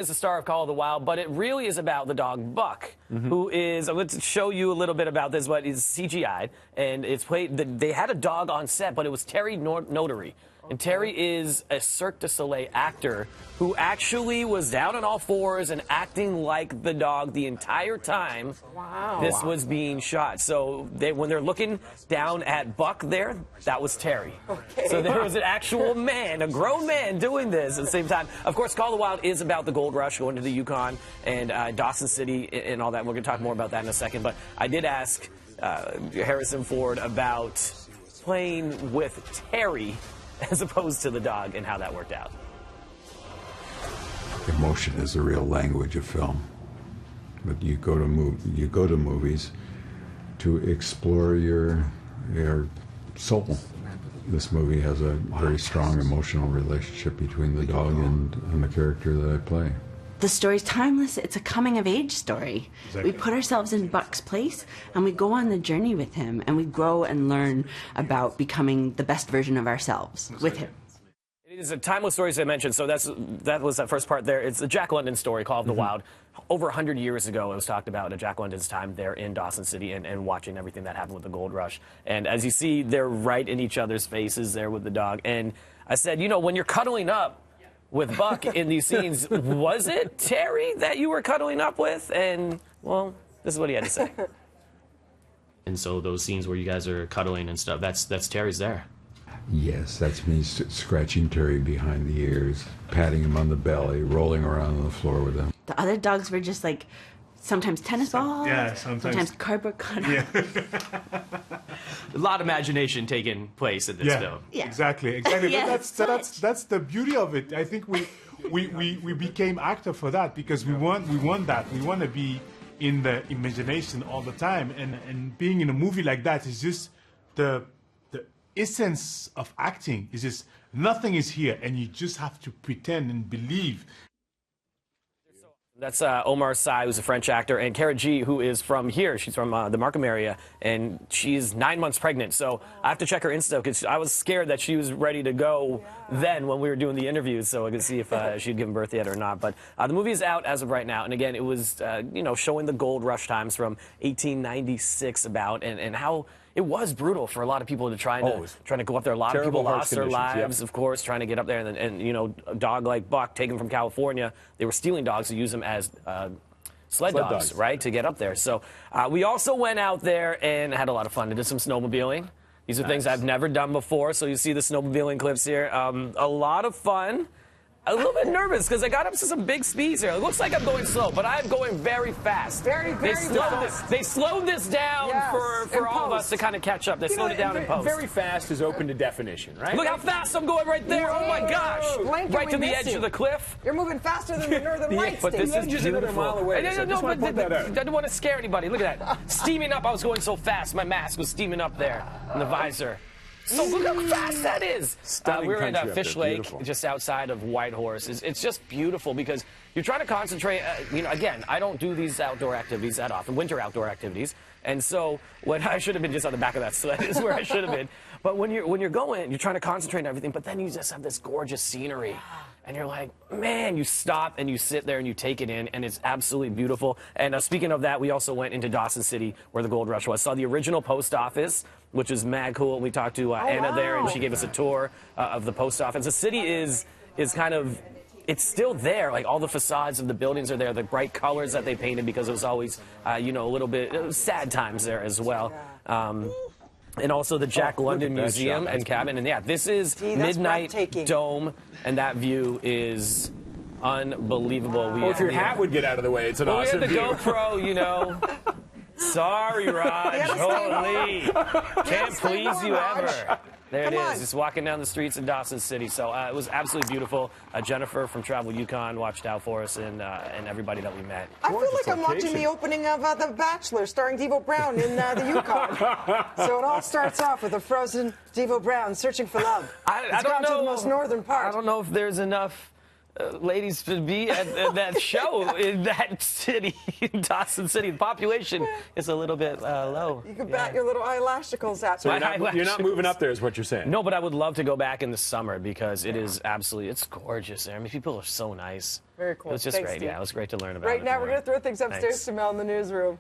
is the star of Call of the Wild, but it really is about the dog Buck, who is, I'm going to show you a little bit about this, but it's CGI'd, and it's played, they had a dog on set, but it was Terry Notary. And Terry is a Cirque du Soleil actor who actually was down on all fours and acting like the dog the entire time this was being shot. So when they're looking down at Buck there, that was Terry. So there was an actual man, a grown man doing this at the same time. Of course, Call of the Wild is about the gold rush, going to the Yukon and Dawson City and all that. We're going to talk more about that in a second. But I did ask Harrison Ford about playing with Terry as opposed to the dog and how that worked out. Emotion is the real language of film. But you go to movies to explore your soul. This movie has a very strong emotional relationship between the dog and the character that I play. The story's timeless. It's a coming-of-age story. Exactly. We put ourselves in Buck's place, and we go on the journey with him, and we grow and learn about becoming the best version of ourselves with him. It is a timeless story, as I mentioned, so that was that first part there. It's the Jack London story, Call of the Wild. Over 100 years ago, it was talked about Jack London's time there in Dawson City and watching everything that happened with the gold rush. And as you see, they're right in each other's faces there with the dog. And I said, you know, when you're cuddling up with Buck in these scenes, was it Terry that you were cuddling up with? And, well, this is what he had to say. And so those scenes where you guys are cuddling and stuff, that's Terry's there. Yes, that's me scratching Terry behind the ears, patting him on the belly, rolling around on the floor with him. The other dogs were just like sometimes tennis balls, sometimes cardboard cutouts. A lot of imagination taking place in this film. Yeah, exactly. Yes. But that's the beauty of it. I think we became actor for that because we want that. We want to be in the imagination all the time, and being in a movie like that is just the essence of acting. Is just nothing is here, and you just have to pretend and believe. That's Omar Sy, who's a French actor, and Cara G, who is from here. She's from the Markham area, and she's 9 months pregnant. So I have to check her Insta because I was scared that she was ready to go then when we were doing the interviews, so I could see if she'd given birth yet or not. But the movie is out as of right now, and again, it was showing the gold rush times from 1896 about and how it was brutal for a lot of people to trying to go up there. A lot of people lost their lives, of course, trying to get up there. And you know, a dog like Buck, taken from California, they were stealing dogs to use them as sled dogs, right, to get up there. So we also went out there and had a lot of fun. We did some snowmobiling. These are things I've never done before, so you see the snowmobiling clips here. A lot of fun. A little bit nervous because I got up to some big speeds here. It looks like I'm going slow, but I'm going very fast. Very fast. They slowed this down for all of us to kind of catch up. They slowed it down in post. Very fast is open to definition, right? Look how fast I'm going right there. Oh, my gosh. Blanket, right to the edge of the cliff. You're moving faster than the Northern Lights. But this is just another mile away. I didn't want to scare anybody. Look at that. Steaming up. I was going so fast. My mask was steaming up there in the visor. So look how fast that is. We're in Fish Lake, just outside of Whitehorse. It's just beautiful because you're trying to concentrate. Again, I don't do these outdoor activities that often, winter outdoor activities. And so when I should have been just on the back of that sled is where I should have been. But when you're going, you're trying to concentrate on everything, but then you just have this gorgeous scenery. And you're like, man, you stop and you sit there and you take it in, and it's absolutely beautiful. And speaking of that, we also went into Dawson City, where the gold rush was. Saw the original post office, which is mad cool. We talked to Anna there, and she gave us a tour of the post office. The city is kind of, it's still there. Like, all the facades of the buildings are there, the bright colors that they painted, because it was always, a little bit sad times there as well. And also the Jack London Museum and Cabin. And yeah, this is Midnight Dome, and that view is unbelievable. Well, if your hat would get out of the way, it's an awesome view. We had the GoPro, Sorry, Raj. Holy. Can't please you ever. There it is. Just walking down the streets in Dawson City. So it was absolutely beautiful. Jennifer from Travel Yukon watched out for us, and everybody that we met. I feel like I'm watching the opening of The Bachelor, starring Devo Brown in the Yukon. So it all starts off with a frozen Devo Brown searching for love. I don't know. To the most northern part. I don't know if there's enough ladies to be at that show in that city, in Dawson City. The population is a little bit low. You could bat your little eyelashicles at So me. you're not moving up there, is what you're saying? No, but I would love to go back in the summer because it is absolutely, it's gorgeous there. I mean, people are so nice. Very cool. It was just Thanks, great. Steve. Yeah, it was great to learn about Right it now, more. we're going to throw things upstairs Thanks. to Mel in the newsroom.